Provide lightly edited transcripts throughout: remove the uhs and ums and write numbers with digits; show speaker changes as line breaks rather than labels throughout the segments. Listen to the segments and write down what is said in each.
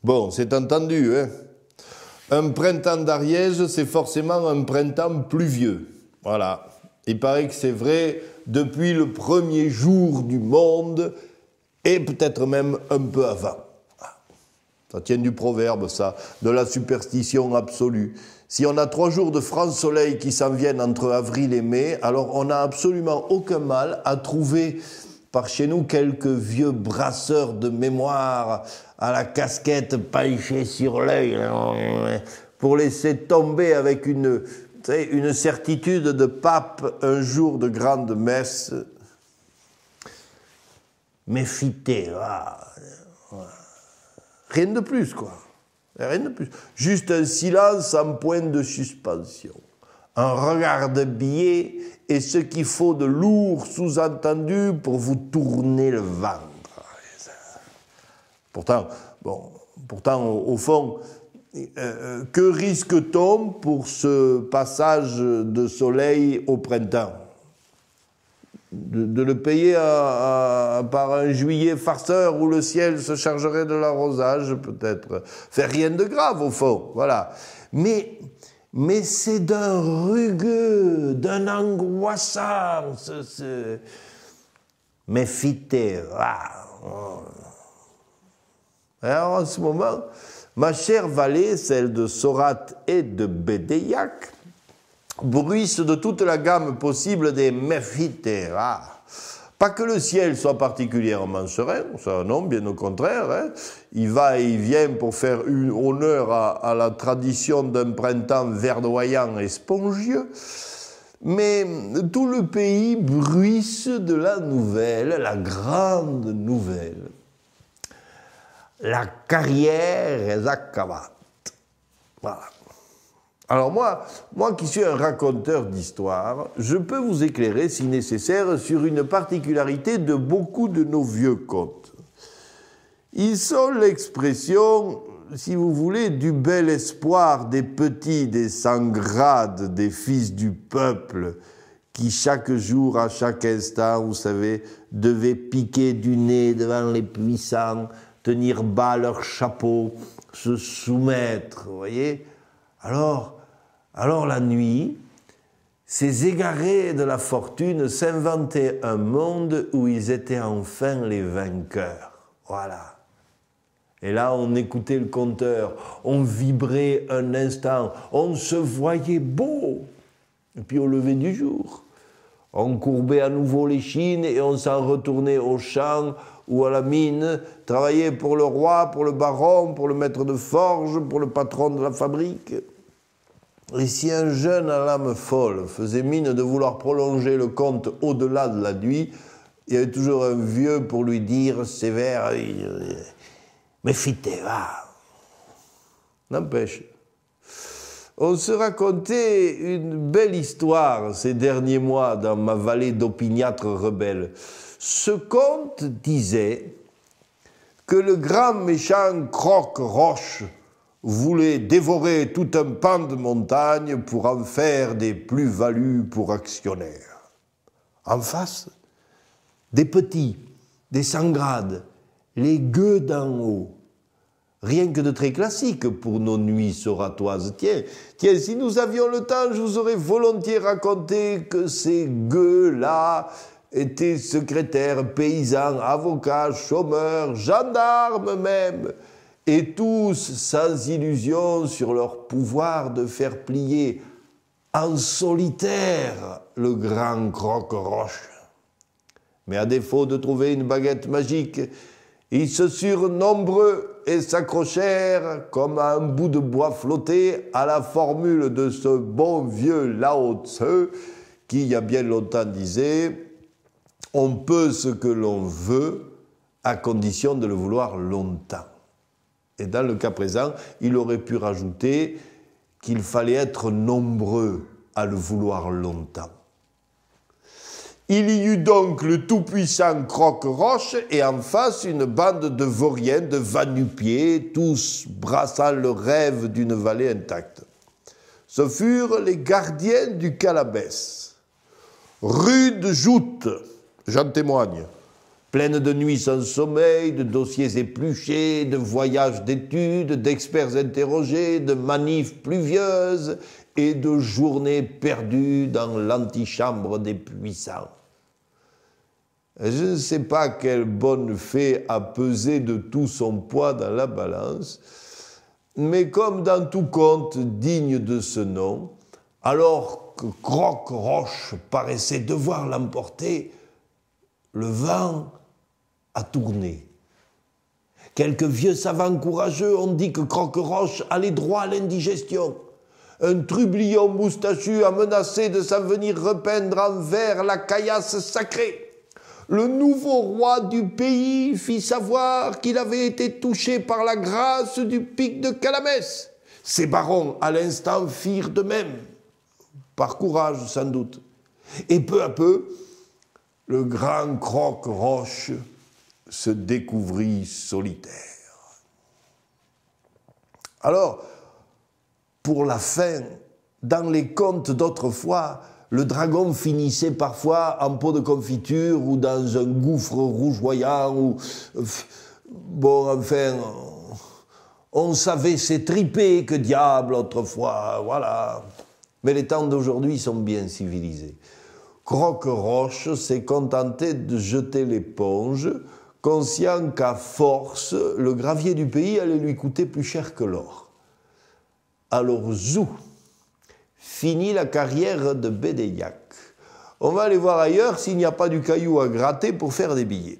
Bon, c'est entendu, hein. Un printemps d'Ariège, c'est forcément un printemps pluvieux. Voilà. Il paraît que c'est vrai depuis le premier jour du monde et peut-être même un peu avant. Ça tient du proverbe, ça, de la superstition absolue. Si on a 3 jours de franc soleil qui s'en viennent entre avril et mai, alors on n'a absolument aucun mal à trouver par chez nous quelques vieux brasseurs de mémoire à la casquette penchée sur l'œil pour laisser tomber avec une certitude de pape un jour de grande messe. Méfitez, rien de plus, quoi. Rien de plus. Juste un silence en point de suspension. Un regard de biais et ce qu'il faut de lourd sous-entendu pour vous tourner le ventre. Pourtant, au fond, que risque-t-on pour ce passage de soleil au printemps? De le payer par un juillet farceur où le ciel se chargerait de l'arrosage, peut-être. Fait rien de grave, au fond, voilà. Mais c'est d'un rugueux, d'un angoissant, méfitez. Alors, en ce moment, ma chère vallée, celle de Sorat et de Bédéiac, bruissent de toute la gamme possible des méfités. Pas que le ciel soit particulièrement serein, ça non, bien au contraire. Hein. Il va et il vient pour faire honneur à la tradition d'un printemps verdoyant et spongieux. Mais tout le pays bruisse de la nouvelle, la grande nouvelle. La carrière est acabate. Voilà. Alors moi qui suis un raconteur d'histoire, je peux vous éclairer, si nécessaire, sur une particularité de beaucoup de nos vieux contes. Ils sont l'expression, si vous voulez, du bel espoir des petits, des sans-grades, des fils du peuple, qui chaque jour, à chaque instant, vous savez, devaient piquer du nez devant les puissants, tenir bas leur chapeau, se soumettre, vous voyez. Alors la nuit, ces égarés de la fortune s'inventaient un monde où ils étaient enfin les vainqueurs. Voilà. Et là, on écoutait le compteur, on vibrait un instant, on se voyait beau. Et puis au lever du jour, on courbait à nouveau l'échine et on s'en retournait au champ ou à la mine, travailler pour le roi, pour le baron, pour le maître de forge, pour le patron de la fabrique. Et si un jeune à l'âme folle faisait mine de vouloir prolonger le conte au-delà de la nuit, il y avait toujours un vieux pour lui dire sévère « Méfitez, va !» N'empêche, on se racontait une belle histoire ces derniers mois dans ma vallée d'opiniâtres rebelles. Ce conte disait que le grand méchant Croque-Roche voulait dévorer tout un pan de montagne pour en faire des plus-values pour actionnaires. En face, des petits, des sans-grades, les gueux d'en haut. Rien que de très classique pour nos nuits soratoises. Tiens, si nous avions le temps, je vous aurais volontiers raconté que ces gueux-là étaient secrétaires, paysans, avocats, chômeurs, gendarmes même, et tous sans illusion sur leur pouvoir de faire plier en solitaire le grand Croque-Roche. Mais à défaut de trouver une baguette magique, ils se surent nombreux et s'accrochèrent comme à un bout de bois flotté à la formule de ce bon vieux Lao Tse qui, il y a bien longtemps, disait « On peut ce que l'on veut à condition de le vouloir longtemps ». Et dans le cas présent, il aurait pu rajouter qu'il fallait être nombreux à le vouloir longtemps. Il y eut donc le tout-puissant Croque-Roche et en face une bande de vauriens, de va-nu-pieds, tous brassant le rêve d'une vallée intacte. Ce furent les gardiens du Calabès. Rudes joutes, j'en témoigne, pleine de nuits sans sommeil, de dossiers épluchés, de voyages d'études, d'experts interrogés, de manifs pluvieuses et de journées perdues dans l'antichambre des puissants. Je ne sais pas quelle bonne fée a pesé de tout son poids dans la balance, mais comme dans tout conte digne de ce nom, alors que Croque-Roche paraissait devoir l'emporter, le vent a tourné. Quelques vieux savants courageux ont dit que Croque-Roche allait droit à l'indigestion. Un trublion moustachu a menacé de s'en venir repeindre en vert la caillasse sacrée. Le nouveau roi du pays fit savoir qu'il avait été touché par la grâce du pic de Calamès. Ses barons, à l'instant, firent de même, par courage sans doute. Et peu à peu, le grand Croque-Roche se découvrit solitaire. Alors, pour la fin, dans les contes d'autrefois, le dragon finissait parfois en pot de confiture ou dans un gouffre rougeoyant ou... Bon, enfin, on savait s'étriper, que diable, autrefois, voilà. Mais les temps d'aujourd'hui sont bien civilisés. Croque-Roche s'est contenté de jeter l'éponge, conscient qu'à force, le gravier du pays allait lui coûter plus cher que l'or. Alors, zou, fini la carrière de Bédéiac. On va aller voir ailleurs s'il n'y a pas du caillou à gratter pour faire des billets.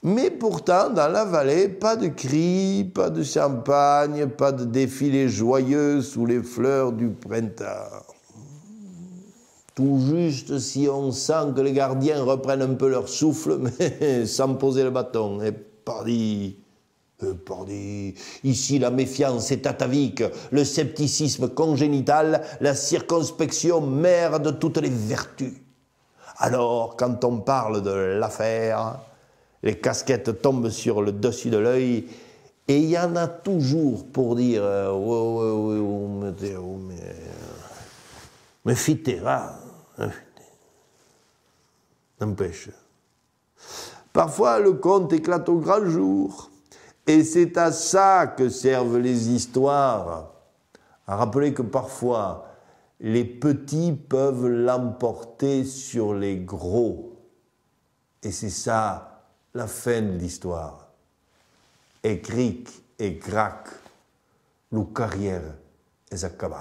Mais pourtant, dans la vallée, pas de cris, pas de champagne, pas de défilé joyeux sous les fleurs du printemps. Tout juste si on sent que les gardiens reprennent un peu leur souffle, mais sans poser le bâton. Et pardi, ici la méfiance est atavique, le scepticisme congénital, la circonspection mère de toutes les vertus. Alors, quand on parle de l'affaire, les casquettes tombent sur le dessus de l'œil, et il y en a toujours pour dire mais fitera, n'empêche. Parfois, le conte éclate au grand jour. Et c'est à ça que servent les histoires, à rappeler que parfois, les petits peuvent l'emporter sur les gros. Et c'est ça, la fin de l'histoire. Et cric et crac, la carrière est acabée.